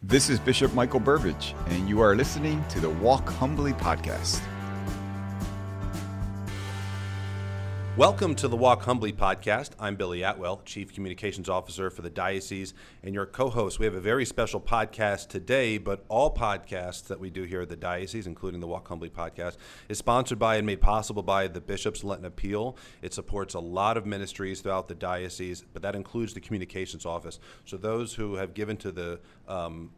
This is Bishop Michael Burbidge, and you are listening to the Walk Humbly podcast. Welcome to the Walk Humbly podcast. I'm Billy Atwell, Chief Communications Officer for the Diocese, and your co-host. We have a very special podcast today, but all podcasts that we do here at the Diocese, including the Walk Humbly podcast, is sponsored by and made possible by the Bishops Lenten Appeal. It supports a lot of ministries throughout the Diocese, but that includes the Communications Office. So those who have given to the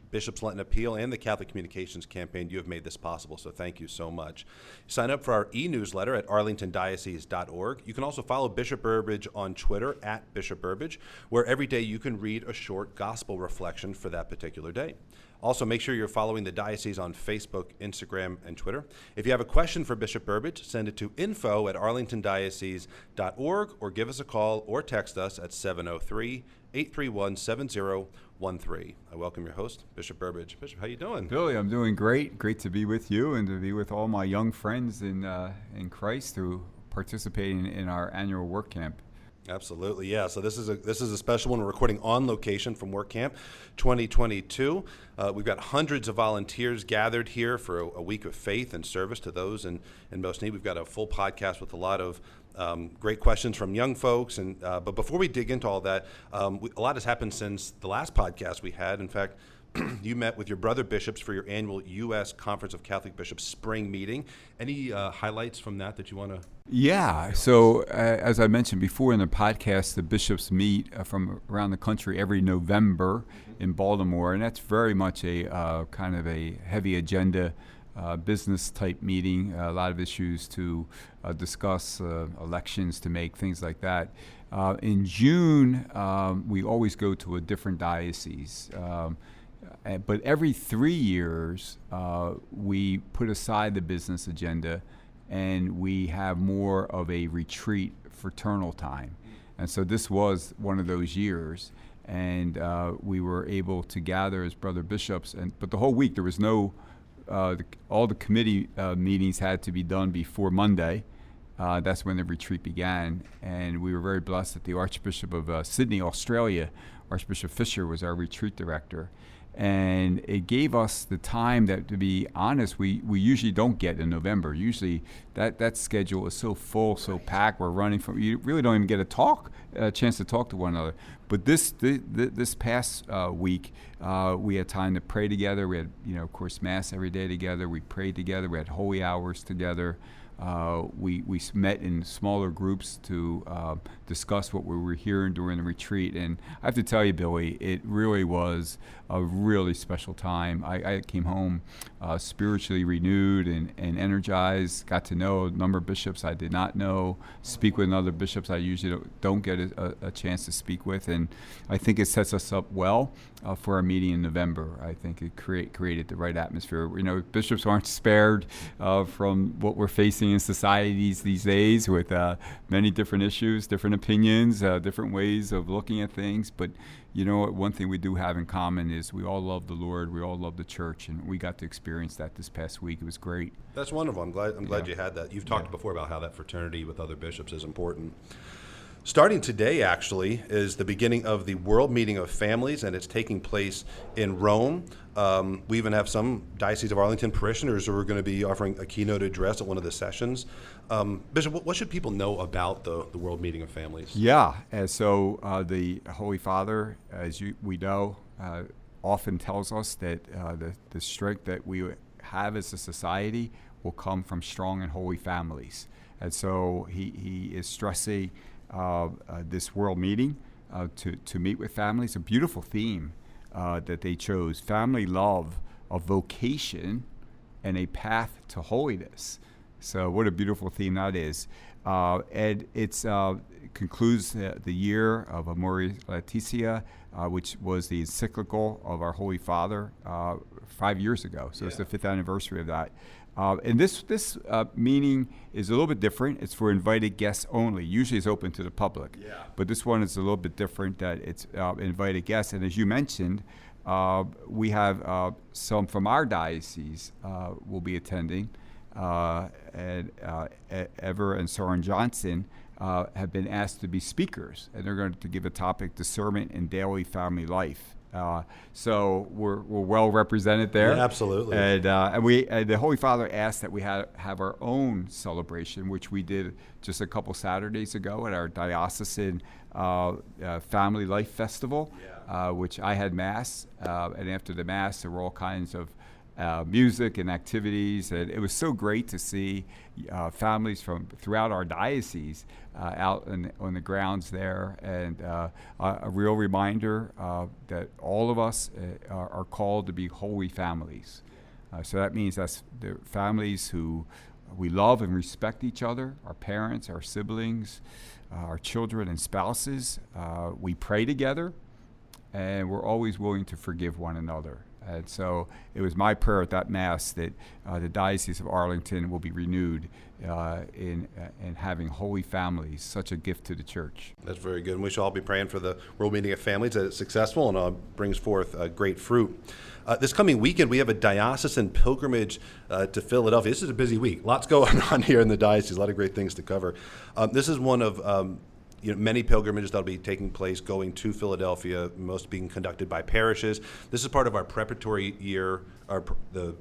Bishops Lenten Appeal and the Catholic Communications Campaign, you have made this possible, so thank you so much. Sign up for our e-newsletter at arlingtondiocese.org. You can also follow Bishop Burbidge on Twitter at Bishop Burbidge, where every day you can read a short gospel reflection for that particular day. Also, make sure you're following the Diocese on Facebook, Instagram, and Twitter. If you have a question for Bishop Burbidge, send it to info@arlingtondiocese.org or give us a call or text us at 703-831-7013. I welcome your host, Bishop Burbidge. Bishop, how you doing? Billy, I'm doing great. Great to be with you and to be with all my young friends in Christ who participating in our annual work camp. Absolutely, yeah. So this is a special one. We're recording on location from Work Camp 2022. We've got hundreds of volunteers gathered here for a week of faith and service to those in most need. We've got a full podcast with a lot of great questions from young folks. But before we dig into all that, a lot has happened since the last podcast we had. In fact, you met with your brother bishops for your annual U.S. Conference of Catholic Bishops spring meeting. Any highlights from that you want to? Yeah. So as I mentioned before in the podcast, the bishops meet from around the country every November in Baltimore, and that's very much a kind of a heavy agenda business type meeting. A lot of issues to discuss, elections to make, things like that. In June, we always go to a different diocese. But every 3 years, we put aside the business agenda and we have more of a retreat fraternal time. And so this was one of those years. And we were able to gather as brother bishops. But the whole week, there was no, all the committee meetings had to be done before Monday. That's when the retreat began. And we were very blessed that the Archbishop of Sydney, Australia, Archbishop Fisher, was our retreat director. And it gave us the time that, to be honest, we usually don't get in November. Usually that schedule is so full, so packed, we're running from, you really don't even get a chance to talk to one another. But this past week, we had time to pray together. We had, of course, Mass every day together. We prayed together. We had holy hours together. We met in smaller groups to discuss what we were hearing during the retreat. And I have to tell you, Billy, it really was a really special time. I came home spiritually renewed and energized, got to know a number of bishops I did not know, speak with other bishops I usually don't get a chance to speak with. And I think it sets us up well for our meeting in November. I think it created the right atmosphere. Bishops aren't spared from what we're facing in societies these days with many different issues, different opinions, different ways of looking at things. But one thing we do have in common is we all love the Lord, we all love the church, and we got to experience that this past week. It was great. That's wonderful. I'm glad you had that. You've talked before about how that fraternity with other bishops is important. Starting today, actually, is the beginning of the World Meeting of Families, and it's taking place in Rome. We even have some Diocese of Arlington parishioners who are going to be offering a keynote address at one of the sessions. Bishop, what should people know about the World Meeting of Families? Yeah, and so the Holy Father, as we know, often tells us that the strength that we have as a society will come from strong and holy families. And so he is stressing this world meeting to meet with families. A beautiful theme that they chose: family love, a vocation, and a path to holiness. So what a beautiful theme that is. And it concludes the year of Amoris Laetitia, which was the encyclical of our Holy Father 5 years ago. So it's the 5th anniversary of that. And this meeting is a little bit different. It's for invited guests only. Usually it's open to the public. Yeah. But this one is a little bit different, that it's invited guests. And as you mentioned, we have some from our diocese will be attending. And Ever and Soren Johnson have been asked to be speakers. And they're going to give a topic, discernment in daily family life. So we're well represented there. Yeah, absolutely. And the Holy Father asked that we have our own celebration, which we did just a couple Saturdays ago at our diocesan Family Life Festival, which I had Mass. And after the Mass, there were all kinds of music and activities, and it was so great to see families from throughout our diocese out on the grounds there, and a real reminder that all of us are called to be holy families. So that means that's the families who we love and respect each other, our parents, our siblings, our children and spouses. We pray together, and we're always willing to forgive one another. And so it was my prayer at that Mass that the Diocese of Arlington will be renewed in having holy families, such a gift to the Church. That's very good. And we should all be praying for the World Meeting of Families that it's successful and brings forth great fruit. This coming weekend, we have a diocesan pilgrimage to Philadelphia. This is a busy week. Lots going on here in the diocese, a lot of great things to cover. This is one of many pilgrimages that'll be taking place going to Philadelphia, most being conducted by parishes. This is part of our preparatory year, the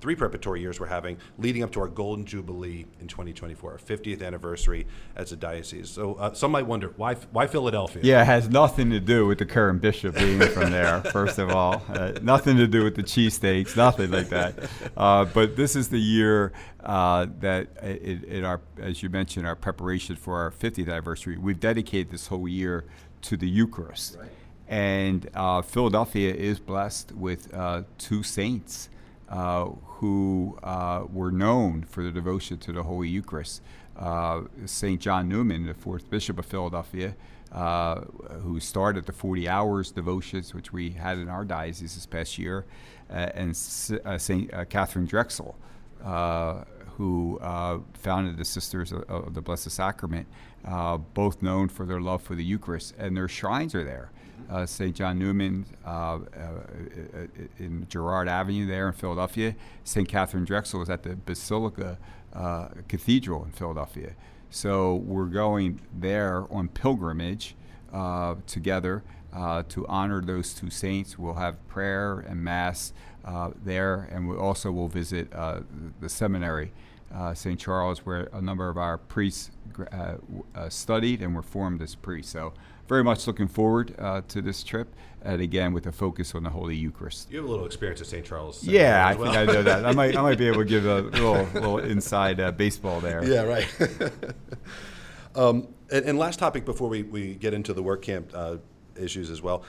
3 preparatory years we're having leading up to our Golden Jubilee in 2024, our 50th anniversary as a diocese. So some might wonder, why Philadelphia? Yeah, it has nothing to do with the current bishop being from there, first of all. Nothing to do with the cheesesteaks, nothing like that. But this is the year that, in our, as you mentioned, our preparation for our 50th anniversary, we've dedicated this whole year to the Eucharist. Right. And Philadelphia is blessed with 2 saints who were known for their devotion to the Holy Eucharist. St. John Newman, the 4th Bishop of Philadelphia, who started the 40 hours devotions, which we had in our diocese this past year, and St. Catherine Drexel, who founded the Sisters of the Blessed Sacrament, both known for their love for the Eucharist, and their shrines are there. St. John Newman in Girard Avenue there in Philadelphia. St. Catherine Drexel is at the Basilica Cathedral in Philadelphia. So we're going there on pilgrimage together to honor those 2 saints. We'll have prayer and Mass there, and we also will visit the seminary, St. Charles, where a number of our priests studied and were formed as priests. So very much looking forward to this trip, and again with a focus on the Holy Eucharist. You have a little experience at St. Charles. Yeah, I think I know that. I might be able to give a little inside baseball there. Yeah, right. And last topic before we get into the work camp issues as well.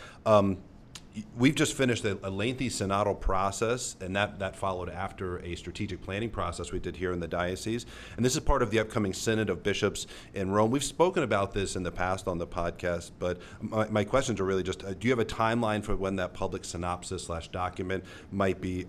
We've just finished a lengthy synodal process, and that followed after a strategic planning process we did here in the diocese. And this is part of the upcoming Synod of Bishops in Rome. We've spoken about this in the past on the podcast, but my questions are really just, do you have a timeline for when that public synopsis/document might be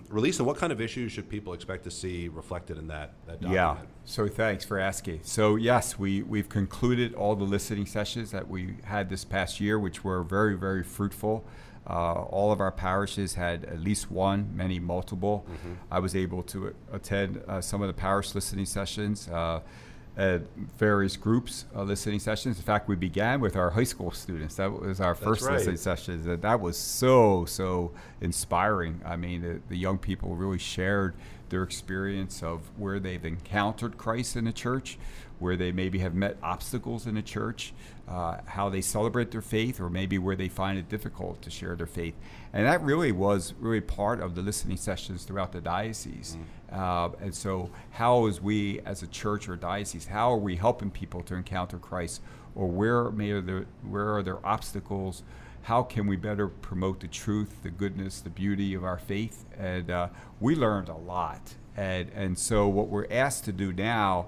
released, and what kind of issues should people expect to see reflected in that document? Yeah, so thanks for asking. So yes, we've concluded all the listening sessions that we had this past year, which were very, very fruitful. All of our parishes had at least one, many multiple. Mm-hmm. I was able to attend some of the parish listening sessions at various groups listening sessions. In fact, we began with our high school students. That was our first listening session. That was so inspiring. I mean, the young people really shared their experience of where they've encountered Christ in the church, where they maybe have met obstacles in the church, how they celebrate their faith, or maybe where they find it difficult to share their faith. And that really was part of the listening sessions throughout the diocese. And so how is we as a church or diocese, how are we helping people to encounter Christ? Or where are there obstacles? How can we better promote the truth, the goodness, the beauty of our faith? And we learned a lot. And so what we're asked to do now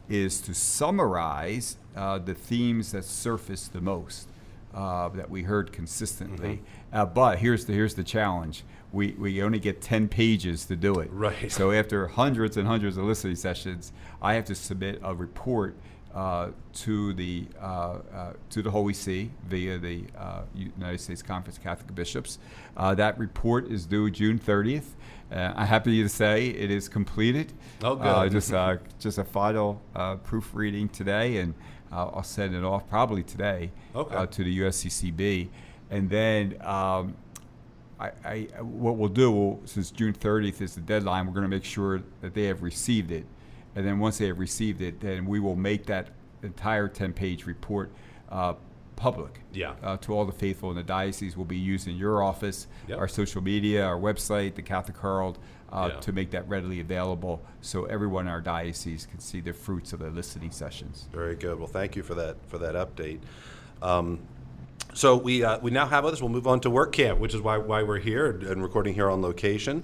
is to summarize the themes that surface the most, that we heard consistently. Mm-hmm. But here's the challenge. We only get 10 pages to do it. Right. So after hundreds and hundreds of listening sessions, I have to submit a report to the Holy See via the United States Conference of Catholic Bishops. That report is due June 30th. I'm happy to say it is completed. Oh, good. Just a final proofreading today, and I'll send it off probably today to the USCCB. And then what we'll do, since June 30th is the deadline, we're going to make sure that they have received it. And then once they have received it, then we will make that entire 10-page report public to all the faithful in the diocese. Will be used in your office, our social media, our website, the Catholic Herald, to make that readily available so everyone in our diocese can see the fruits of the listening sessions. Very good. Well, thank you for that update. So we now have others. We'll move on to work camp, which is why we're here and recording here on location.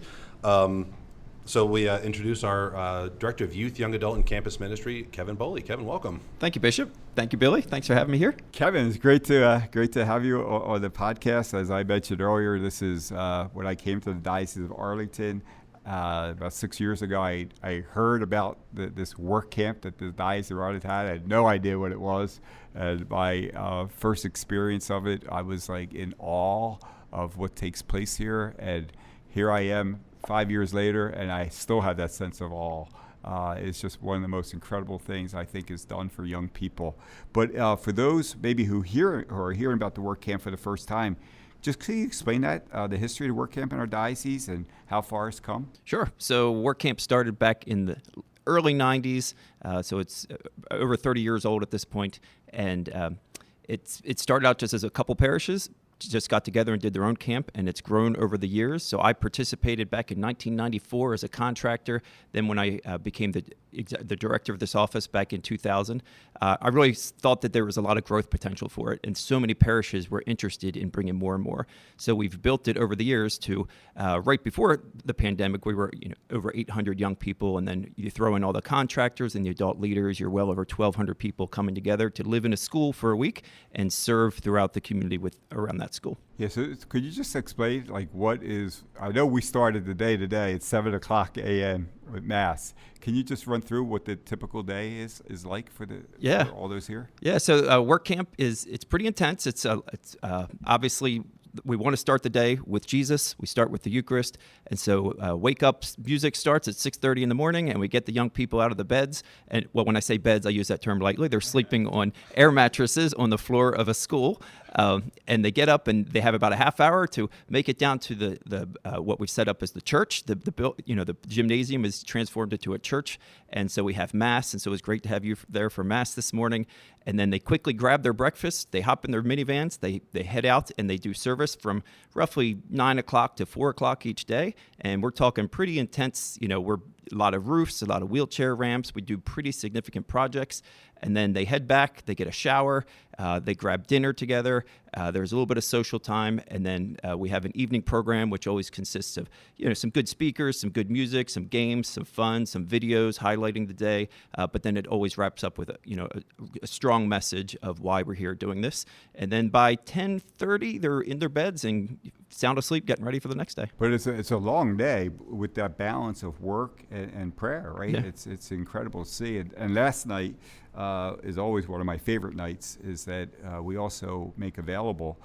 So we introduce our Director of Youth, Young Adult, and Campus Ministry, Kevin Boley. Kevin, welcome. Thank you, Bishop. Thank you, Billy. Thanks for having me here. Kevin, it's great to have you on the podcast. As I mentioned earlier, this is when I came to the Diocese of Arlington about 6 years ago. I heard about this work camp that the Diocese of Arlington had. I had no idea what it was. And my first experience of it, I was like in awe of what takes place here. And here I am 5 years later, and I still have that sense of awe. It's just one of the most incredible things I think is done for young people. But for those maybe who are hearing about the work camp for the first time, just can you explain that, the history of the work camp in our diocese and how far it's come? Sure. So work camp started back in the early 90s, so it's over 30 years old at this point. And it started out just as a couple parishes just got together and did their own camp, and it's grown over the years. So I participated back in 1994 as a contractor. Then when I became the director of this office back in 2000, I really thought that there was a lot of growth potential for it, and so many parishes were interested in bringing more and more. So we've built it over the years to right before the pandemic, we were over 800 young people, and then you throw in all the contractors and the adult leaders, you're well over 1,200 people coming together to live in a school for a week and serve throughout the community around that school. Yeah, so could you just explain, what is, I know we started the day today at 7 o'clock a.m. with Mass. Can you just run through what the typical day is like for all those here? Yeah, so work camp it's pretty intense. It's obviously, we want to start the day with Jesus. We start with the Eucharist. And so wake up music starts at 6:30 in the morning, and we get the young people out of the beds. And when I say beds, I use that term lightly. They're sleeping on air mattresses on the floor of a school. And they get up and they have about a half hour to make it down to the what we've set up as the church. The gymnasium is transformed into a church. And so we have Mass. And so it was great to have you there for Mass this morning. And then they quickly grab their breakfast. They hop in their minivans. They head out and they do service from roughly 9 o'clock to 4 o'clock each day. And we're talking pretty intense, we're a lot of roofs, a lot of wheelchair ramps. We do pretty significant projects. And then they head back, they get a shower, they grab dinner together, there's a little bit of social time, and then we have an evening program which always consists of some good speakers, some good music, some games, some fun, some videos highlighting the day, but then it always wraps up with a strong message of why we're here doing this. And then by 10:30, they're in their beds and sound asleep, getting ready for the next day. But it's a long day with that balance of work and prayer, right? Yeah. It's incredible to see. And last night is always one of my favorite nights, is that we also make available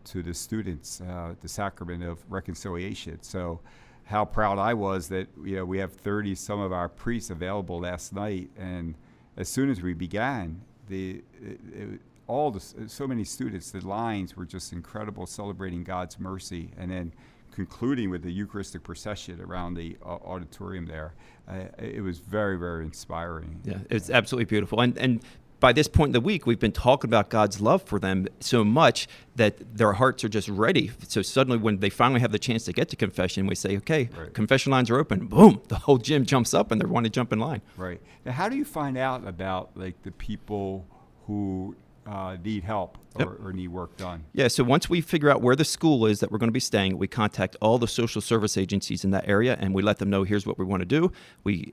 to the students the sacrament of reconciliation. So how proud I was that we have 30 some of our priests available last night, and as soon as we began, so many students, the lines were just incredible, celebrating God's mercy, and then concluding with the Eucharistic procession around the auditorium there. It was very, very inspiring. Yeah, it's absolutely beautiful. And by this point in the week, we've been talking about God's love for them so much that their hearts are just ready. So suddenly when they finally have the chance to get to confession, we say, okay, right, confession lines are open. Boom, the whole gym jumps up and they want to jump in line. Right. Now, how do you find out about the people who need help or need work done? Yeah, so once we figure out where the school is that we're going to be staying, we contact all the social service agencies in that area, and we let them know here's what we want to do.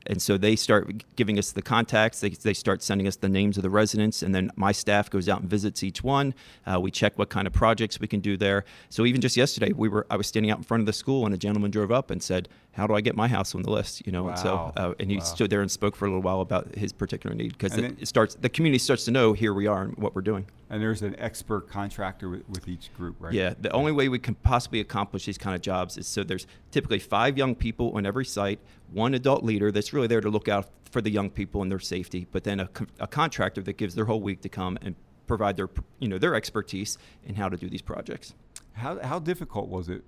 And so they start giving us the contacts. They start sending us the names of the residents, and then my staff goes out and visits each one. We check what kind of projects we can do there. So even just yesterday, I was standing out in front of the school, and a gentleman drove up and said, "How do I get my house on the list?" Wow. And so he stood there and spoke for a little while about his particular need, because the community starts to know here we are and what we're doing. And there's an expert contractor with each group, right? Yeah, the only way we can possibly accomplish these kind of jobs is so there's typically 5 young people on every site, 1 adult leader that's really there to look out for the young people and their safety, but then a contractor that gives their whole week to come and provide their expertise in how to do these projects. How difficult was it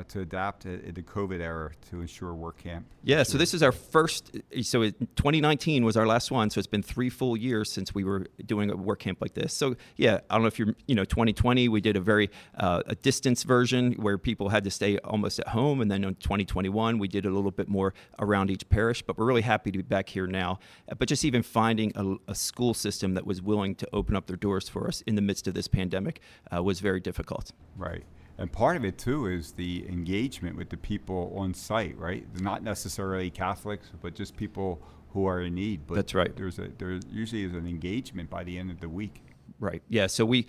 to adapt in the COVID era to ensure work camp? Yeah, so this is our first. So 2019 was our last one. So it's been 3 full years since we were doing a work camp like this. So yeah, I don't know if 2020 we did a very a distance version where people had to stay almost at home, and then in 2021 we did a little bit more around each parish. But we're really happy to be back here now. But just even finding a school system that was willing to open up their doors for us in the midst of this pandemic was very difficult. Right. And part of it, too, is the engagement with the people on site, right? Not necessarily Catholics, but just people who are in need. But that's right. There usually is an engagement by the end of the week. Right. Yeah. So we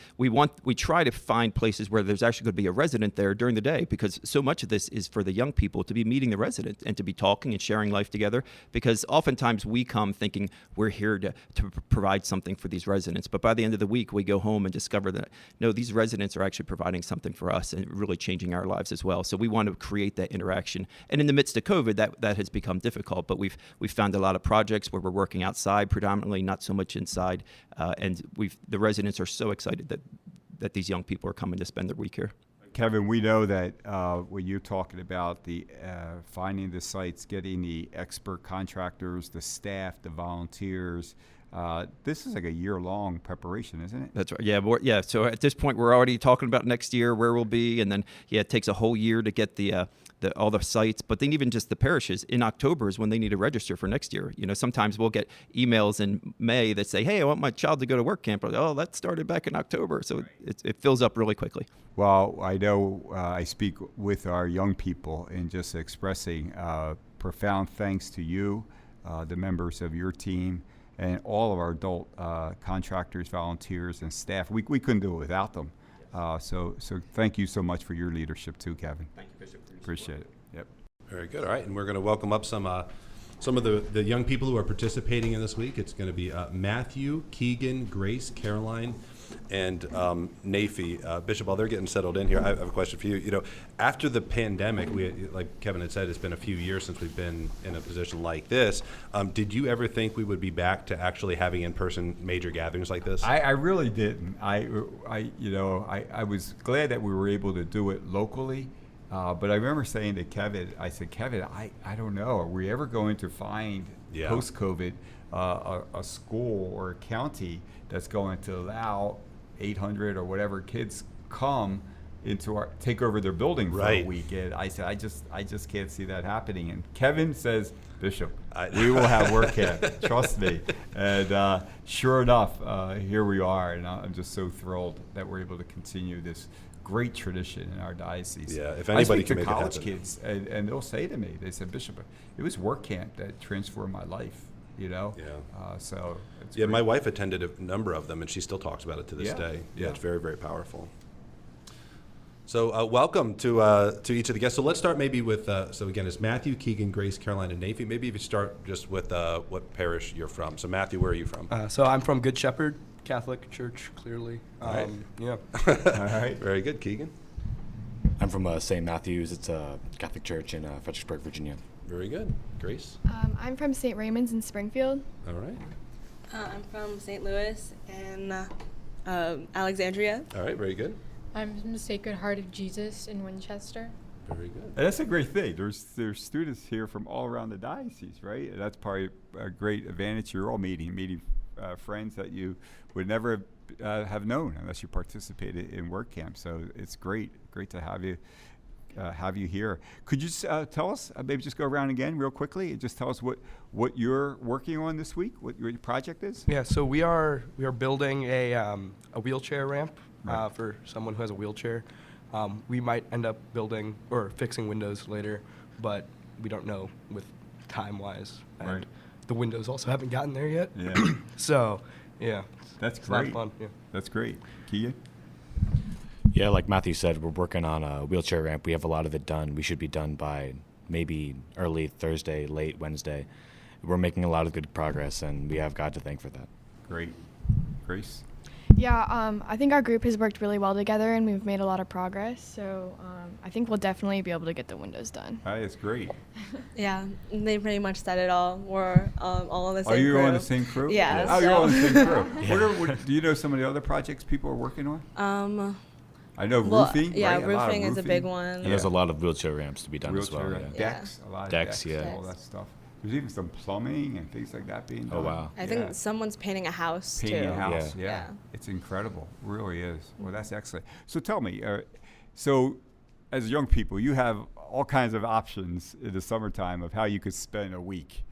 try to find places where there's actually going to be a resident there during the day, because so much of this is for the young people to be meeting the resident and to be talking and sharing life together. Because oftentimes we come thinking we're here to provide something for these residents, but by the end of the week we go home and discover that no, these residents are actually providing something for us and really changing our lives as well. So we want to create that interaction. And in the midst of COVID, that has become difficult. But we've found a lot of projects where we're working outside predominantly, not so much inside, and the residents are so excited that these young people are coming to spend their week here. Kevin, we know that when you're talking about the finding the sites, getting the expert contractors, the staff, the volunteers, this is like a year-long preparation, isn't it? That's right. Yeah. So at this point, we're already talking about next year, where we'll be, and then it takes a whole year to get all the sites. But then even just the parishes in October is when they need to register for next year. Sometimes we'll get emails in May that say, "Hey, I want my child to go to work camp." Oh, that started back in October, so it fills up really quickly. Well, I know I speak with our young people in just expressing profound thanks to you, the members of your team, and all of our adult contractors, volunteers, and staff. We couldn't do it without them. So thank you so much for your leadership too, Kevin. Thank you, Bishop. Appreciate it. Yep. Very good. All right, and we're going to welcome up some of the young people who are participating in this week. It's going to be Matthew, Keegan, Grace, Caroline, and Nafi. Bishop, while they're getting settled in here, I have a question for you. After the pandemic, like Kevin had said, it's been a few years since we've been in a position like this. Did you ever think we would be back to actually having in-person major gatherings like this? I really didn't. I was glad that we were able to do it locally. But I remember saying to Kevin, Kevin, I don't know, are we ever going to find post-COVID a school or a county that's going to allow 800 or whatever kids come take over their building for a week? And I said, I just can't see that happening. And Kevin says, Bishop, we will have work camp, trust me. And sure enough, here we are, and I'm just so thrilled that we're able to continue this great tradition in our diocese. Yeah, if anybody can make it happen. I speak to college kids, and they'll say to me, they said, Bishop, it was work camp that transformed my life. Yeah. So it's great. My wife attended a number of them, and she still talks about it to this day. Yeah, it's very, very powerful. So welcome to each of the guests. So let's start maybe with, so again, it's Matthew, Keegan, Grace, Caroline, and Nafi. Maybe if you start just with what parish you're from. So Matthew, where are you from? So I'm from Good Shepherd Catholic Church, clearly. All Yeah. All right. Very good. Keegan? I'm from St. Matthew's. It's a Catholic church in Fredericksburg, Virginia. Very good. Grace? I'm from St. Raymond's in Springfield. All right. I'm from St. Louis and Alexandria. All right. Very good. I'm from the Sacred Heart of Jesus in Winchester. Very good. And that's a great thing. There's students here from all around the diocese, right? And that's probably a great advantage. You're all meeting friends that you would never have known unless you participated in work camp. So it's great to have you here. Could you tell us, maybe just go around again real quickly and just tell us what you're working on this week, what your project is? Yeah, so we are building a wheelchair ramp for someone who has a wheelchair. We might end up building or fixing windows later, but we don't know with time-wise. And the windows also haven't gotten there yet. Yeah. So, yeah. That's it's great. a lot of fun. Yeah. That's great. Keegan? Yeah, like Matthew said, we're working on a wheelchair ramp. We have a lot of it done. We should be done by maybe early Thursday, late Wednesday. We're making a lot of good progress, and we have God to thank for that. Great. Grace? Yeah, I think our group has worked really well together, and we've made a lot of progress. So I think we'll definitely be able to get the windows done. That's great. Yeah, they pretty much said it all. We're all on the same crew. Are you on the same crew? Yeah. Oh, you're on the same crew. Do you know some of the other projects people are working on? I know Well, roofing. yeah, right? A lot of roofing is a big one. And there's a lot of wheelchair ramps to be done as well. Wheelchair, Yeah. decks, a lot of Decks, decks, yeah. all that stuff. There's even some plumbing and things like that being done. Oh, wow. I think someone's painting a house Painting too. a house, Yeah. yeah. It's incredible, really is. Well, that's excellent. So tell me, so as young people, you have all kinds of options in the summertime of how you could spend a week.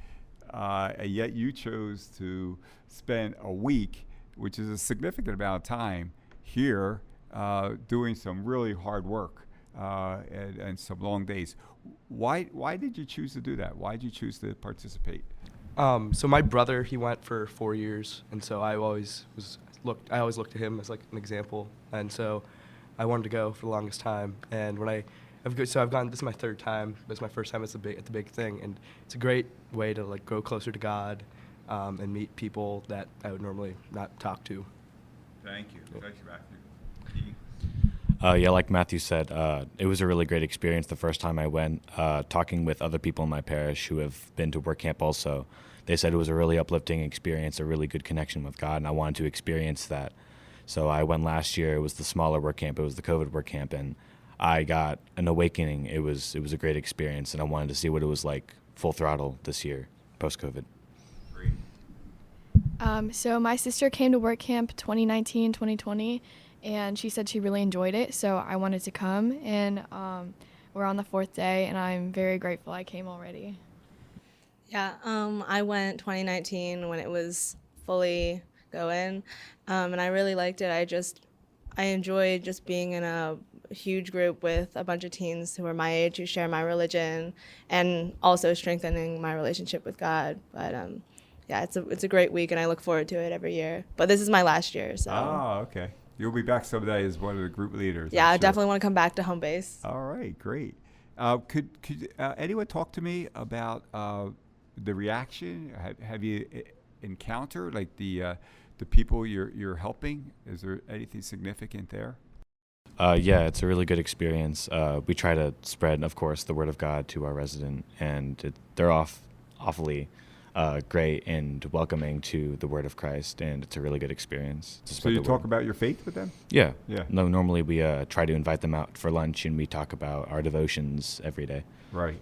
And yet you chose to spend a week, which is a significant amount of time, here doing some really hard work and some long days. Why did you choose to do that? Why did you choose to participate? So my brother, he went for 4 years, and so I always looked to him as like an example, and so I wanted to go for the longest time. And when I've gone. This is my third time. This is my first time at the big thing, and it's a great way to like grow closer to God, and meet people that I would normally not talk to. Thank you. Thank you, Matthew. Yeah, like Matthew said, it was a really great experience the first time I went. Talking with other people in my parish who have been to work camp also, they said it was a really uplifting experience, a really good connection with God, and I wanted to experience that. So I went last year. It was the smaller work camp. It was the COVID work camp, and I got an awakening. It was a great experience, and I wanted to see what it was like full throttle this year, post-COVID. Great. So my sister came to work camp 2019, 2020, and she said she really enjoyed it, so I wanted to come, and we're on the 4th day, and I'm very grateful I came already. Yeah, I went 2019 when it was fully going, and I really liked it. I enjoyed just being in a huge group with a bunch of teens who are my age, who share my religion, and also strengthening my relationship with God. But yeah, it's a great week, and I look forward to it every year. But this is my last year, so. Oh, okay. You'll be back someday as one of the group leaders. Yeah, I'm I sure. definitely want to come back to home base. All right, great. Could anyone talk to me about the reaction? Have you encountered like the people you're helping? Is there anything significant there? Yeah, it's a really good experience. We try to spread, of course, the word of God to our resident, and they're awfully great and welcoming to the word of Christ, and it's a really good experience. To So spread you the talk word. about your faith with them? Yeah. Yeah. No, normally we try to invite them out for lunch, and we talk about our devotions every day. Right.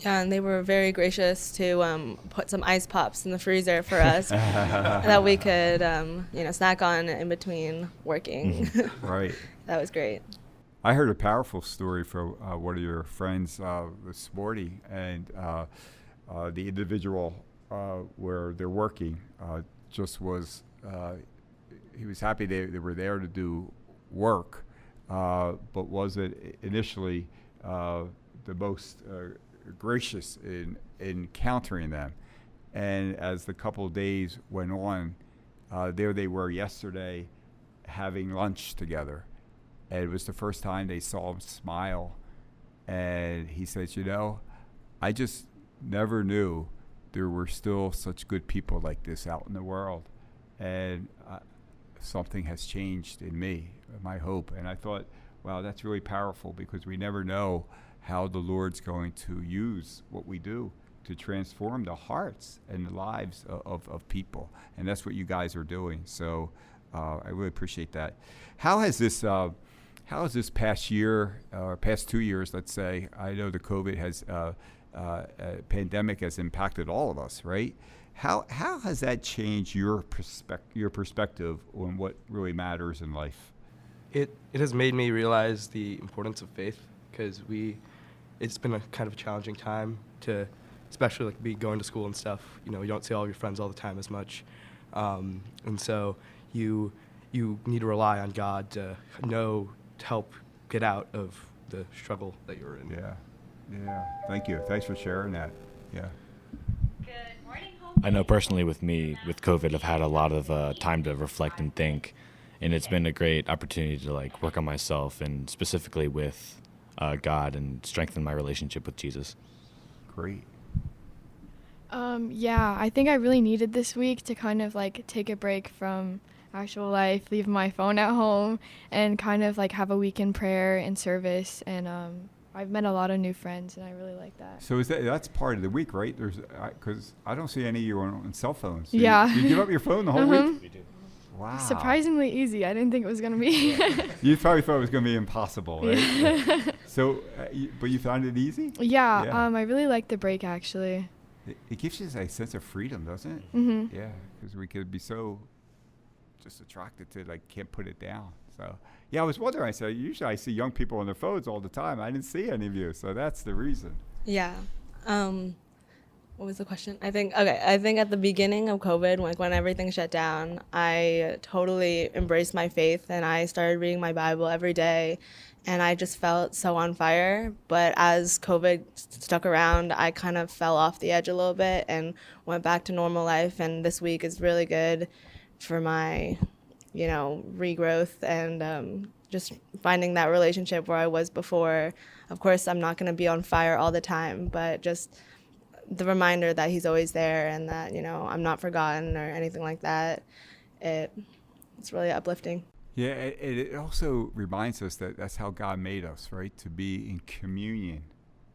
Yeah, and they were very gracious to put some ice pops in the freezer for us that we could, snack on in between working. Right. That was great. I heard a powerful story from one of your friends this morning, and the individual where they're working just was, he was happy they were there to do work, but wasn't initially the most gracious in encountering them. And as the couple of days went on, there they were yesterday having lunch together. And it was the first time they saw him smile. And he says, I just never knew there were still such good people like this out in the world. And something has changed in me, my hope. And I thought, wow, that's really powerful, because we never know how the Lord's going to use what we do to transform the hearts and the lives of people. And that's what you guys are doing. So I really appreciate that. How has this past year, or past 2 years, let's say, I know the COVID pandemic has impacted all of us, right? How has that changed your perspective on what really matters in life? It has made me realize the importance of faith, because it's been a kind of a challenging time to, especially like be going to school and stuff. You don't see all of your friends all the time as much, and so you need to rely on God to help get out of the struggle that you're in. Yeah. Thank you. Thanks for sharing that. Yeah. I know personally with me, with COVID, I've had a lot of time to reflect and think, and it's been a great opportunity to like work on myself, and specifically with God, and strengthen my relationship with Jesus. Great. Yeah, I think I really needed this week to kind of like take a break from actual life, leave my phone at home, and kind of like have a week in prayer and service. And I've met a lot of new friends, and I really like that. So that's part of the week, right? Because I don't see any of you on cell phones. So Yeah. You give up your phone the whole week? We do. Wow. Surprisingly easy. I didn't think it was going to be. You probably thought it was going to be impossible, right? Yeah. So, but you found it easy? Yeah, Yeah. I really like the break, actually. It gives you a sense of freedom, doesn't it? Mm-hmm. Yeah, because we could be so just attracted to can't put it down. So, yeah, I was wondering. I said, usually I see young people on their phones all the time. I didn't see any of you, so that's the reason. Yeah. What was the question? I think at the beginning of COVID, when everything shut down, I totally embraced my faith and I started reading my Bible every day, and I just felt so on fire. But as COVID stuck around, I kind of fell off the edge a little bit and went back to normal life. And this week is really good for my, regrowth and just finding that relationship where I was before. Of course, I'm not going to be on fire all the time, but just the reminder that he's always there and that, I'm not forgotten or anything like that. It's really uplifting. Yeah, it also reminds us that that's how God made us, right? To be in communion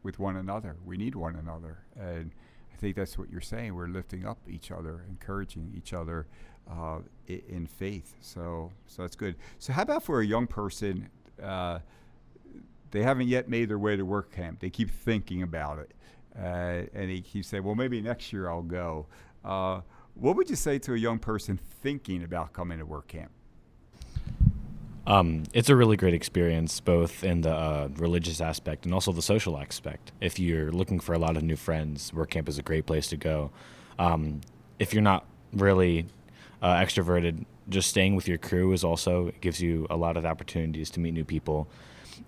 with one another. We need one another. And I think that's what you're saying. We're lifting up each other, encouraging each other in faith. So that's good. So how about for a young person, they haven't yet made their way to work camp. They keep thinking about it. And he keeps saying, well, maybe next year I'll go. What would you say to a young person thinking about coming to work camp? It's a really great experience, both in the religious aspect and also the social aspect. If you're looking for a lot of new friends, work camp is a great place to go. If you're not really extroverted, just staying with your crew gives you a lot of opportunities to meet new people.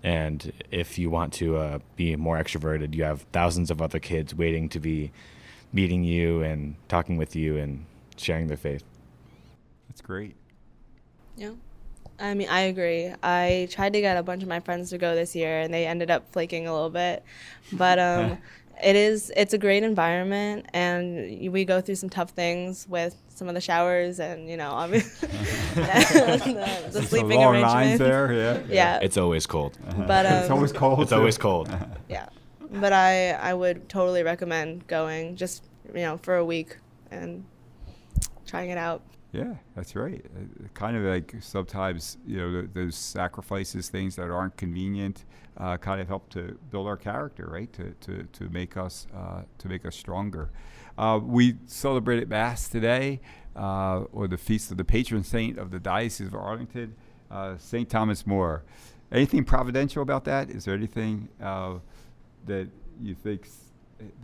And if you want to be more extroverted, you have thousands of other kids waiting to be meeting you and talking with you and sharing their faith. That's great. Yeah. I mean, I agree. I tried to get a bunch of my friends to go this year, and they ended up flaking a little bit. But it's a great environment, and we go through some tough things with some of the showers and, obviously the sleeping long arrangements. lines there, yeah. It's always cold. But it's always cold. It's always cold. Yeah. But I would totally recommend going just, for a week and trying it out. Yeah, that's right. Kind of like sometimes, those sacrifices, things that aren't convenient, kind of help to build our character, right? To make us stronger. We celebrated Mass today, or the feast of the patron saint of the Diocese of Arlington, St. Thomas More. Anything providential about that? Is there anything that you think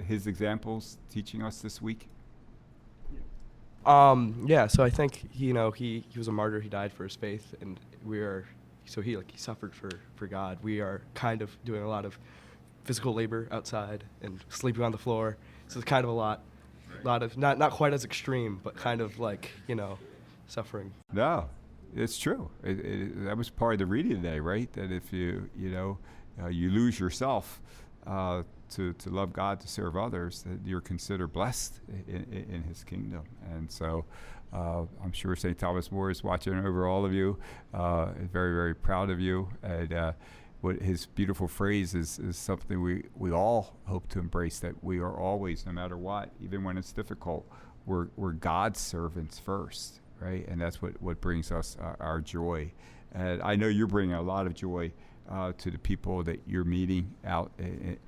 his examples teaching us this week? Yeah, so I think he was a martyr. He died for his faith, and he suffered for God. We are kind of doing a lot of physical labor outside and sleeping on the floor. So it's kind of a lot of not quite as extreme, but kind of suffering. No, it's true. That was part of the reading today, right? That if you lose yourself to love God, to serve others, that you're considered blessed in His kingdom. And so I'm sure St. Thomas More is watching over all of you, is very, very proud of you. And what his beautiful phrase is something we all hope to embrace, that we are always, no matter what, even when it's difficult, we're God's servants first, right? And that's what brings us our joy. And I know you're bringing a lot of joy to the people that you're meeting out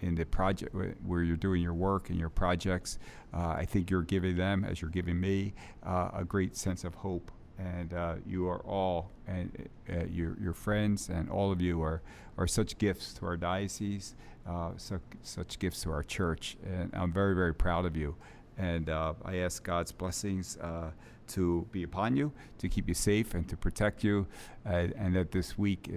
in the project where you're doing your work and your projects. I think you're giving them, as you're giving me, a great sense of hope. And you are all, and your friends and all of you are such gifts to our diocese, such gifts to our church. And I'm very, very proud of you. And I ask God's blessings to be upon you, to keep you safe and to protect you, and that this week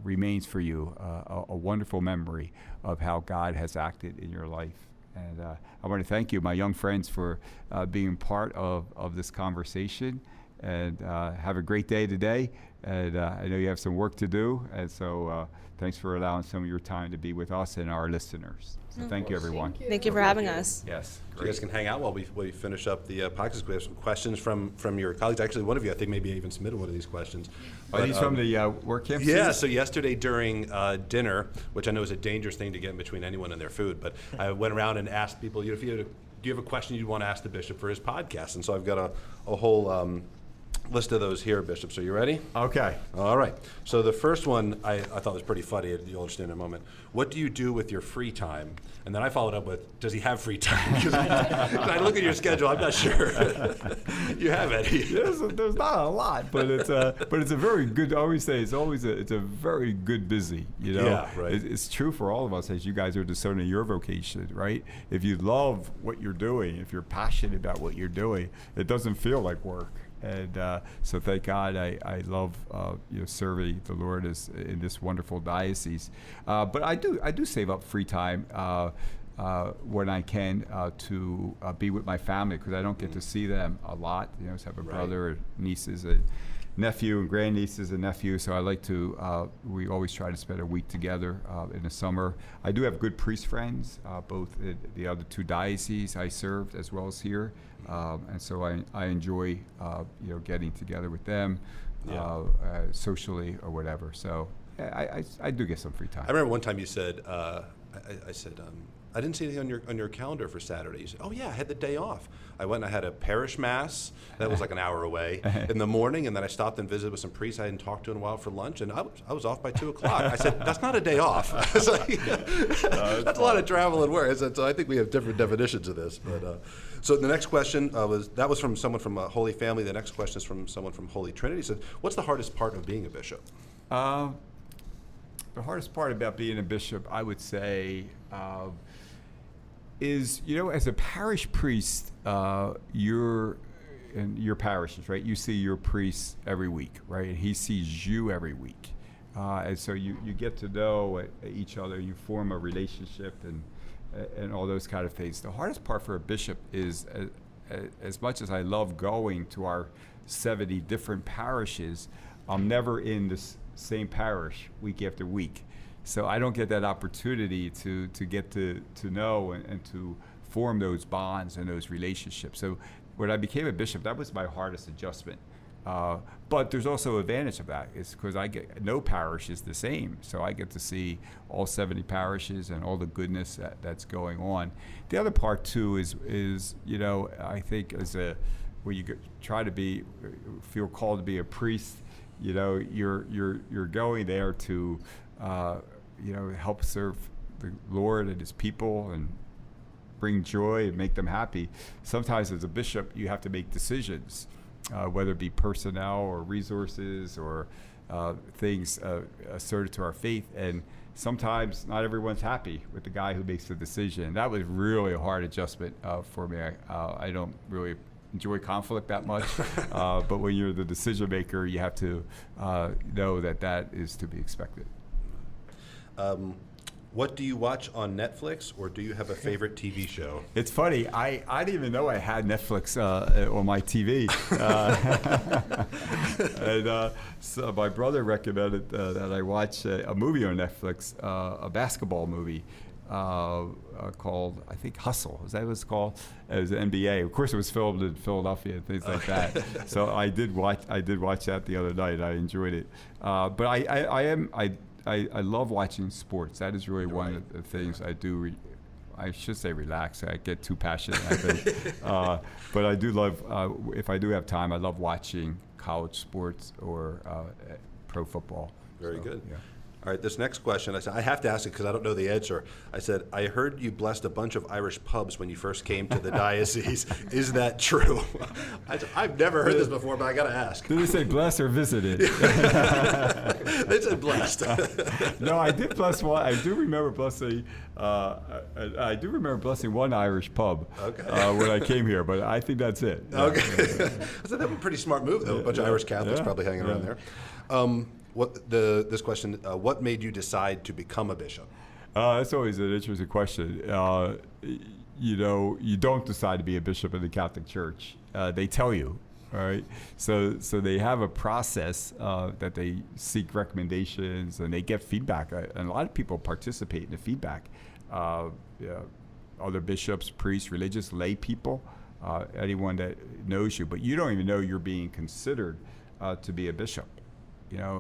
remains for you a wonderful memory of how God has acted in your life. And I want to thank you, my young friends, for being part of this conversation. And have a great day today. And I know you have some work to do. And so thanks for allowing some of your time to be with us and our listeners. So thank you, everyone. Thank you for having us. Yes. So you guys can hang out while we finish up the podcast. We have some questions from your colleagues. Actually, one of you, I think, maybe even submitted one of these questions. Are these from the work camp? Yeah, so yesterday during dinner, which I know is a dangerous thing to get in between anyone and their food, but I went around and asked people, do you have a question you'd want to ask the bishop for his podcast? And so I've got a whole list of those here, Bishops. Are you ready? Okay. All right. So the first one I thought was pretty funny. You'll understand in a moment. What do you do with your free time? And then I followed up with, does he have free time? Because I look at your schedule, I'm not sure. You have any? There's not a lot, but it's a very good. I always say it's a very good busy. You know, Yeah, right. It's true for all of us as you guys are discerning your vocation, right? If you love what you're doing, if you're passionate about what you're doing, it doesn't feel like work. And so thank God I love serving the Lord in this wonderful diocese. But I do save up free time when I can to be with my family, because I don't get to see them a lot. You know, I have a brother, and nieces, and nephew, and grandnieces and nephews. So I like to. We always try to spend a week together in the summer. I do have good priest friends, both in the other two dioceses I served as well as here. And so I enjoy, getting together with them socially or whatever. So I do get some free time. I remember one time you said, I said, I didn't see anything on your calendar for Saturday. You said, oh yeah, I had the day off. I went and I had a parish mass that was like an hour away in the morning, and then I stopped and visited with some priests I hadn't talked to in a while for lunch, and I was off by 2:00. I said, that's not a day off. That's a lot of travel and work. So I think we have different definitions of this. But so the next question was from someone from Holy Family. The next question is from someone from Holy Trinity. He said, what's the hardest part of being a bishop? The hardest part about being a bishop, I would say, is, as a parish priest, you're in your parishes, right? You see your priest every week, right? And he sees you every week. And so you get to know each other, you form a relationship and all those kind of things. The hardest part for a bishop is, as much as I love going to our 70 different parishes, I'm never in the same parish week after week. So I don't get that opportunity to get to know and to form those bonds and those relationships. So when I became a bishop, that was my hardest adjustment. But there's also advantage of that. It's because no parish is the same. So I get to see all 70 parishes and all the goodness that's going on. The other part too is I think when you try to feel called to be a priest, you're going there to help serve the Lord and His people and bring joy and make them happy. Sometimes as a bishop, you have to make decisions, whether it be personnel or resources or things asserted to our faith. And sometimes not everyone's happy with the guy who makes the decision. That was really a hard adjustment for me. I don't really enjoy conflict that much, but when you're the decision maker, you have to know that is to be expected. What do you watch on Netflix, or do you have a favorite TV show? It's funny. I didn't even know I had Netflix on my TV. And so my brother recommended that I watch a movie on Netflix, a basketball movie called, I think, Hustle. Is that what it's called? It was the NBA. Of course, it was filmed in Philadelphia and things like that. So I did watch that the other night. I enjoyed it. But I love watching sports. That is really one of the things I do. I should say relax. I get too passionate, I think. But I do love, if I do have time, I love watching college sports or pro football. Very good. Yeah. All right, this next question, I said, I have to ask it because I don't know the answer. I said, I heard you blessed a bunch of Irish pubs when you first came to the diocese. Is that true? I've never heard this before, but I got to ask. Did they say blessed or visited? They said blessed. No, I did bless one. I do remember blessing. I do remember blessing one Irish pub when I came here, but I think that's it. Okay. I said that was a pretty smart move, though. A bunch of Irish Catholics probably hanging around there. This question, what made you decide to become a bishop? That's always an interesting question. You don't decide to be a bishop in the Catholic Church. They tell you, all right? So they have a process that they seek recommendations and they get feedback. And a lot of people participate in the feedback. Other bishops, priests, religious lay people, anyone that knows you. But you don't even know you're being considered to be a bishop.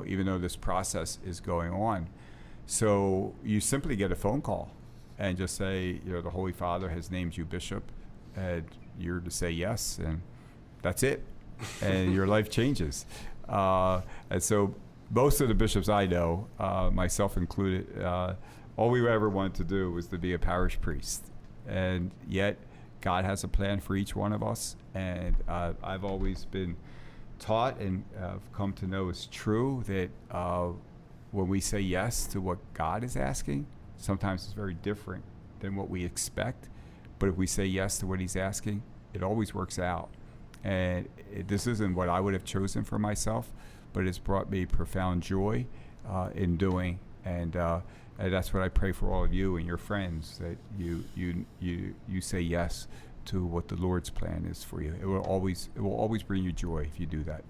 Even though this process is going on. So you simply get a phone call and just say, the Holy Father has named you bishop, and you're to say yes, and that's it. and your life changes. And so most of the bishops I know, myself included, all we ever wanted to do was to be a parish priest. And yet God has a plan for each one of us. And I've always been taught and come to know is true that when we say yes to what God is asking, sometimes it's very different than what we expect. But if we say yes to what he's asking, it always works out. And this isn't what I would have chosen for myself, but it's brought me profound joy in doing. And that's what I pray for all of you and your friends, that you say yes to what the Lord's plan is for you. It will always bring you joy if you do that.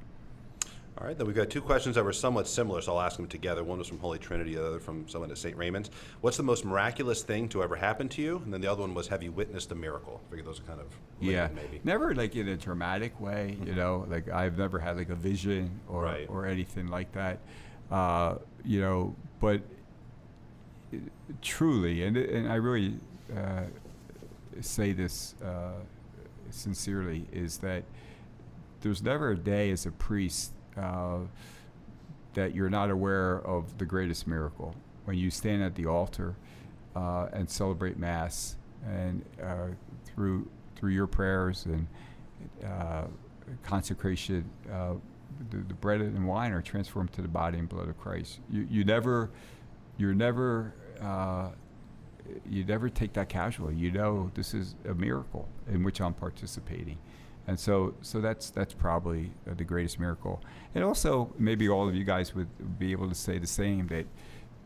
All right, then we've got two questions that were somewhat similar, so I'll ask them together. One was from Holy Trinity, the other from someone at St. Raymond's. What's the most miraculous thing to ever happen to you? And then the other one was, have you witnessed a miracle? I figure those are kind of related, maybe. Never like in a dramatic way, you know, like I've never had like a vision or anything like that, you know, but truly, and I really say this sincerely, is that there's never a day as a priest that you're not aware of the greatest miracle. When you stand at the altar and celebrate Mass, and through your prayers and consecration, the bread and wine are transformed to the body and blood of Christ. You never take that casually. You know this is a miracle in which I'm participating. And so that's probably the greatest miracle. And also, maybe all of you guys would be able to say the same, that,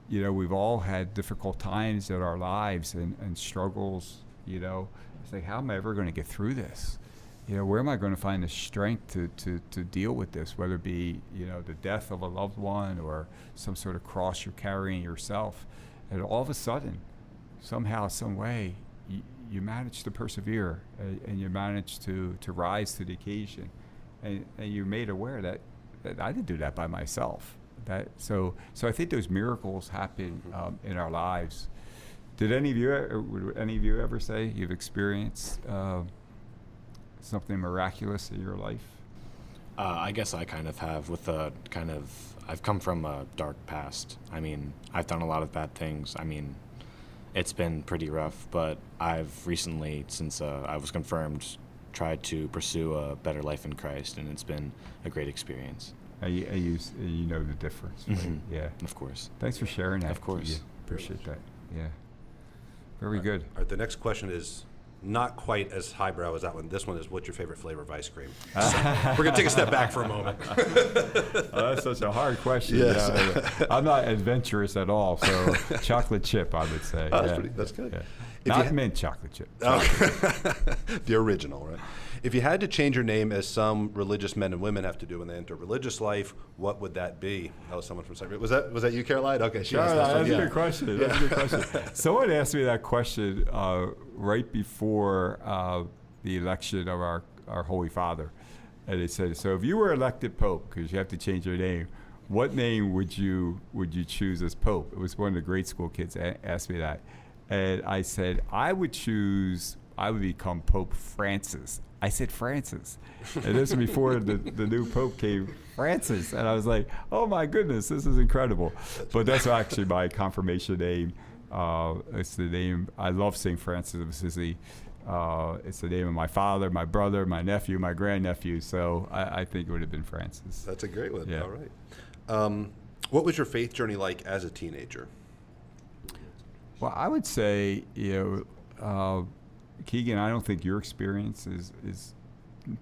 you know, we've all had difficult times in our lives and struggles, you know. It's like, how am I ever going to get through this? You know, where am I going to find the strength to deal with this, whether it be, you know, the death of a loved one or some sort of cross you're carrying yourself. And all of a sudden, somehow, some way, you manage to persevere, and you manage to rise to the occasion, and you're made aware that I didn't do that by myself. So I think those miracles happen in our lives. Would any of you ever say you've experienced something miraculous in your life? I guess I kind of have, I've come from a dark past. I mean, I've done a lot of bad things. I mean, it's been pretty rough, but I've recently, since I was confirmed, tried to pursue a better life in Christ, and it's been a great experience. You know the difference, right? Mm-hmm. Yeah. Of course. Thanks for sharing that. Of course. Yeah, appreciate that. Yeah. Very good. All right, the next question is not quite as highbrow as that one. This one is, what's your favorite flavor of ice cream? So we're going to take a step back for a moment. Oh, that's such a hard question. Yes. Yeah, I'm not adventurous at all, so chocolate chip, I would say. Oh, that's good. Yeah. Not mint chocolate chip. The original, right? If you had to change your name, as some religious men and women have to do when they enter religious life, what would that be? That was someone from St. Was that you, Caroline? Okay, she asked that's a good question. Yeah. That's a good question. Someone asked me that question right before the election of our Holy Father, and they said, "So if you were elected Pope, because you have to change your name, what name would you choose as Pope?" It was one of the grade school kids asked me that, and I said I would become Pope Francis. I said Francis, and this was before the new Pope came, Francis, and I was like, oh my goodness, this is incredible. But that's actually my confirmation name. It's the name, I love St. Francis of Assisi. It's the name of my father, my brother, my nephew, my grandnephew, so I think it would have been Francis. That's a great one. Yeah. All right. What was your faith journey like as a teenager? Well, I would say, Keegan, I don't think your experience is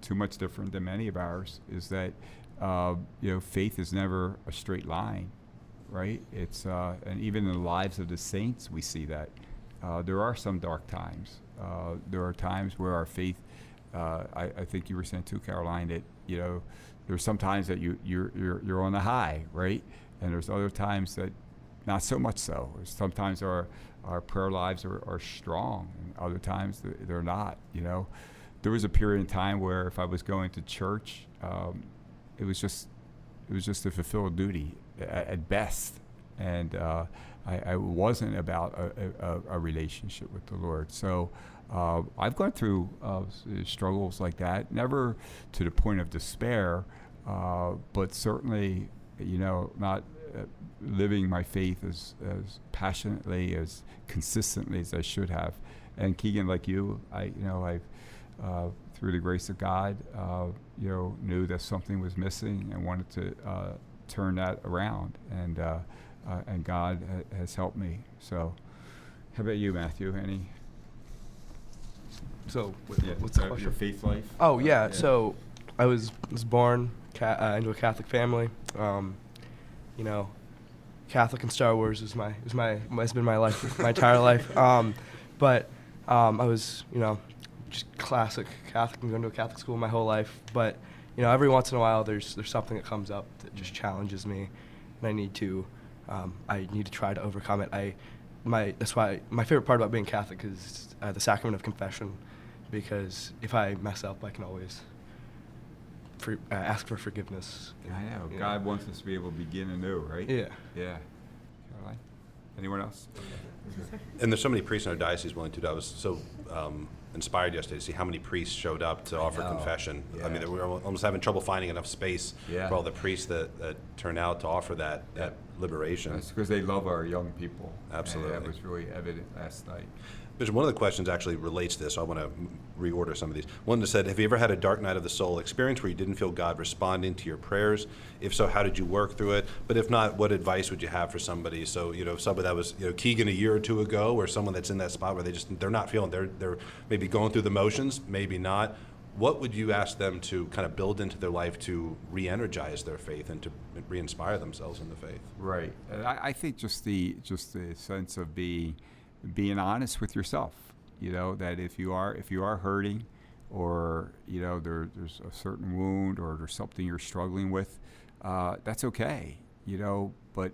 too much different than many of ours. Is that faith is never a straight line, right? It's and even in the lives of the saints, we see that there are some dark times. There are times where our faith. I think you were saying too, Caroline, that there's some times that you're on the high, right? And there's other times that not so much so. Sometimes our prayer lives are strong, and other times they're not. There was a period in time where if I was going to church, it was just to fulfill a duty at best, and I wasn't about a relationship with the Lord. So I've gone through struggles like that, never to the point of despair, but certainly, not living my faith as passionately, as consistently as I should have. And Keegan, like you, I've through the grace of God, knew that something was missing and wanted to turn that around, and God has helped me. So, how about you, Matthew? Any? So, what's the question? Your faith life? Oh yeah. So, I was born into a Catholic family. Catholic and Star Wars has been my life, my entire life. But I was, just classic Catholic. I'm going to a Catholic school my whole life. But, every once in a while there's something that comes up that just challenges me, and I need to try to overcome it. That's why my favorite part about being Catholic is the sacrament of confession, because if I mess up, I can always ask for forgiveness. I know. God wants us to be able to begin anew, right? Yeah. Yeah. Caroline? Anyone else? And there's so many priests in our diocese willing to do. I was so inspired yesterday to see how many priests showed up to offer confession. Yeah. I mean, we were almost having trouble finding enough space for all the priests that turn out to offer that liberation. That's because they love our young people. Absolutely. And that was really evident last night. Bishop, one of the questions actually relates to this, so I want to reorder some of these. One that said, have you ever had a dark night of the soul experience where you didn't feel God responding to your prayers? If so, how did you work through it? But if not, what advice would you have for somebody? So, somebody that was, Keegan a year or two ago, or someone that's in that spot where they're not feeling, they're maybe going through the motions, maybe not. What would you ask them to kind of build into their life to re-energize their faith and to re-inspire themselves in the faith? Right. I think just the sense of being honest with yourself, that if you are hurting, or there's a certain wound, or there's something you're struggling with, that's okay, but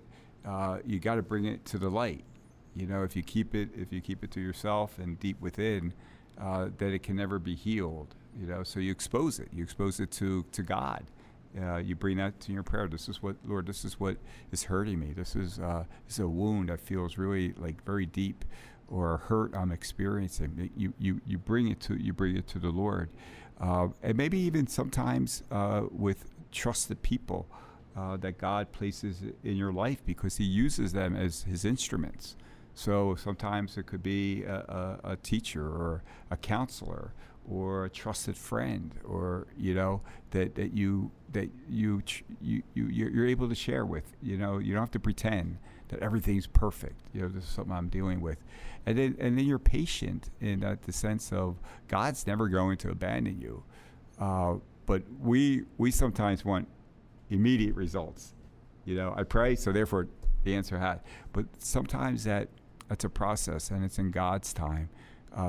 you got to bring it to the light. If you keep it to yourself and deep within, that it can never be healed. So you expose it to God. You bring that to your prayer. This is what is hurting me. This is a wound that feels really like very deep, or a hurt I'm experiencing. You bring it to the Lord, and maybe even sometimes with trusted people that God places in your life, because He uses them as His instruments. So sometimes it could be a teacher, or a counselor, or a trusted friend, or that you're able to share with. You don't have to pretend that everything's perfect. This is something I'm dealing with, and then you're patient in the sense of God's never going to abandon you, but we sometimes want immediate results. I pray, so therefore the answer had. But sometimes that's a process, and it's in God's time.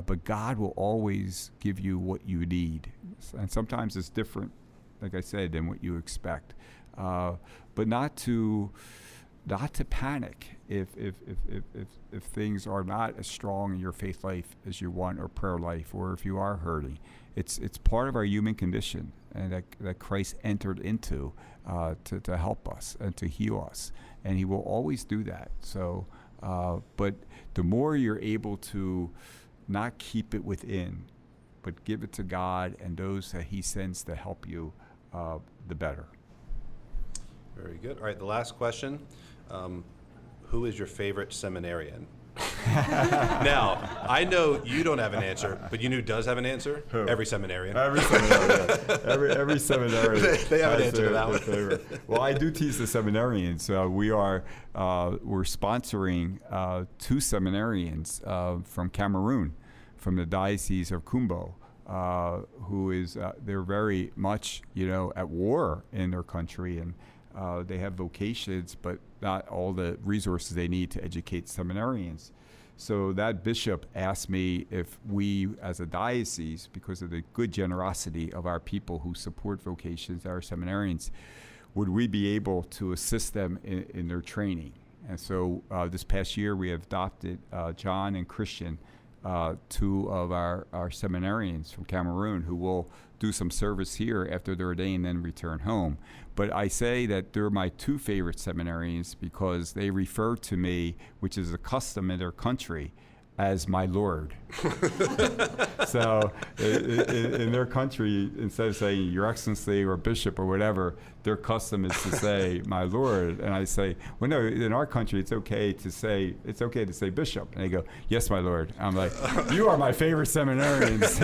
But God will always give you what you need, and sometimes it's different, like I said, than what you expect. But not to panic if things are not as strong in your faith life as you want, or prayer life, or if you are hurting. It's part of our human condition, and that Christ entered into to help us and to heal us, and He will always do that. So, but the more you're able to not keep it within, but give it to God and those that He sends to help you, the better. Very good. All right, the last question. Who is your favorite seminarian? Now, I know you don't have an answer, but you know who does have an answer? Who? Every seminarian. Every seminarian. Every seminarian. They have an answer to that one. Favorite. Well, I do tease the seminarians. We're sponsoring 2 seminarians from Cameroon, from the Diocese of Kumbo, who is they're very much at war in their country, and they have vocations, but not all the resources they need to educate seminarians. So that bishop asked me if we, as a diocese, because of the good generosity of our people who support vocations, our seminarians, would we be able to assist them in their training? And so this past year we have adopted John and Christian two of our seminarians from Cameroon who will do some service here after they're ordained, then return home. But I say that they're my two favorite seminarians because they refer to me, which is a custom in their country, as my Lord. So in their country, instead of saying Your Excellency or Bishop or whatever, their custom is to say my Lord. And I say, well, no, in our country, it's okay to say Bishop. And they go, yes, my Lord. I'm like, you are my favorite seminarians.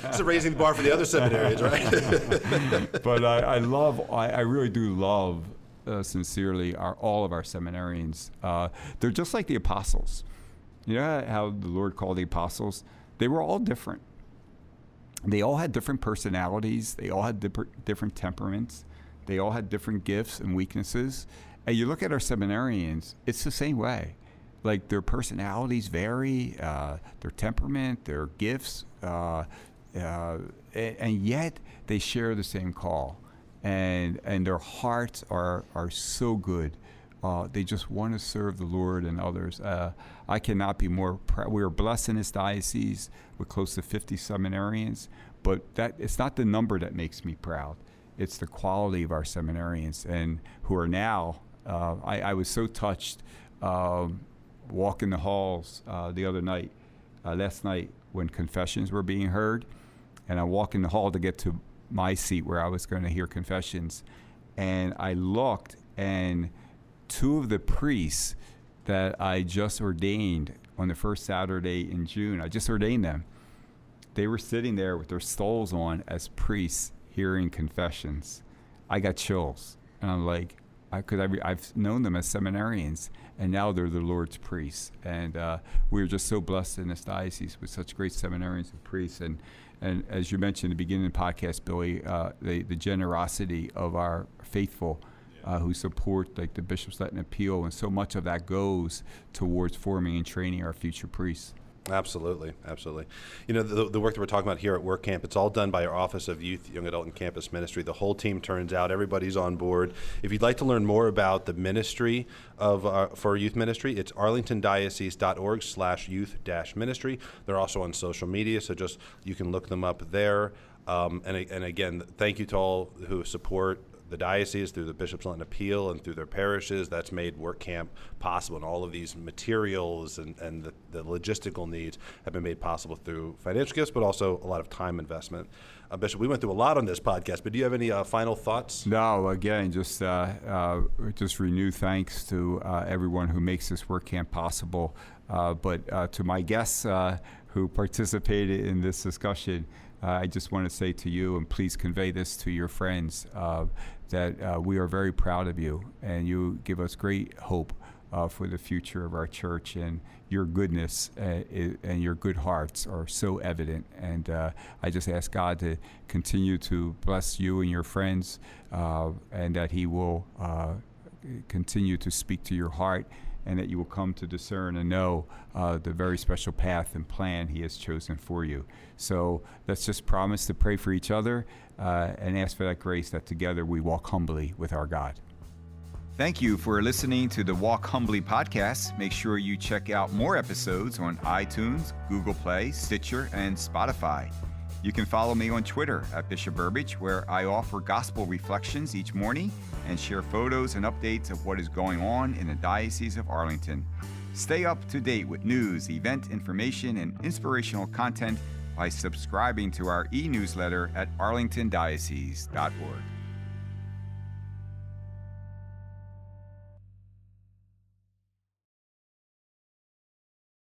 It's raising the bar for the other seminarians, right? But I really do love, sincerely, all of our seminarians. They're just like the apostles. You know how the Lord called the apostles? They were all different. They all had different personalities. They all had different temperaments. They all had different gifts and weaknesses. And you look at our seminarians, it's the same way. Like their personalities vary, their temperament, their gifts, and yet they share the same call. And their hearts are so good. They just want to serve the Lord and others. I cannot be more proud. We are blessed in this diocese with close to 50 seminarians, but it's not the number that makes me proud. It's the quality of our seminarians, and who are now. I was so touched walking the halls last night when confessions were being heard, and I walked in the hall to get to my seat where I was going to hear confessions, and I looked, and two of the priests that I just ordained on the first Saturday in June, I just ordained them. They were sitting there with their stoles on as priests hearing confessions. I got chills. And I'm like, I've known them as seminarians, and now they're the Lord's priests. And we're just so blessed in this diocese with such great seminarians and priests. And as you mentioned in the beginning of the podcast, Billy, the generosity of our faithful who support like the Bishop's Latin Appeal, and so much of that goes towards forming and training our future priests. Absolutely, absolutely. You know, the work that we're talking about here at Work Camp, it's all done by our Office of Youth, Young Adult, and Campus Ministry. The whole team turns out. Everybody's on board. If you'd like to learn more about the ministry for youth ministry, it's arlingtondiocese.org/youth-ministry. They're also on social media, so just you can look them up there. And again, thank you to all who support the diocese through the Bishop's Latin Appeal and through their parishes. That's made Work Camp possible, and all of these materials and the logistical needs have been made possible through financial gifts, but also a lot of time investment. Bishop, we went through a lot on this podcast, but do you have any final thoughts? No, again, just renew thanks to everyone who makes this Work Camp possible, but to my guests who participated in this discussion, I just want to say to you, and please convey this to your friends, that we are very proud of you, and you give us great hope for the future of our church, and your goodness and your good hearts are so evident. And I just ask God to continue to bless you and your friends, and that He will continue to speak to your heart, and that you will come to discern and know the very special path and plan He has chosen for you. So let's just promise to pray for each other and ask for that grace that together we walk humbly with our God. Thank you for listening to the Walk Humbly podcast. Make sure you check out more episodes on iTunes, Google Play, Stitcher, and Spotify. You can follow me on Twitter at Bishop Burbidge, where I offer gospel reflections each morning and share photos and updates of what is going on in the Diocese of Arlington. Stay up to date with news, event information, and inspirational content by subscribing to our e-newsletter at arlingtondiocese.org.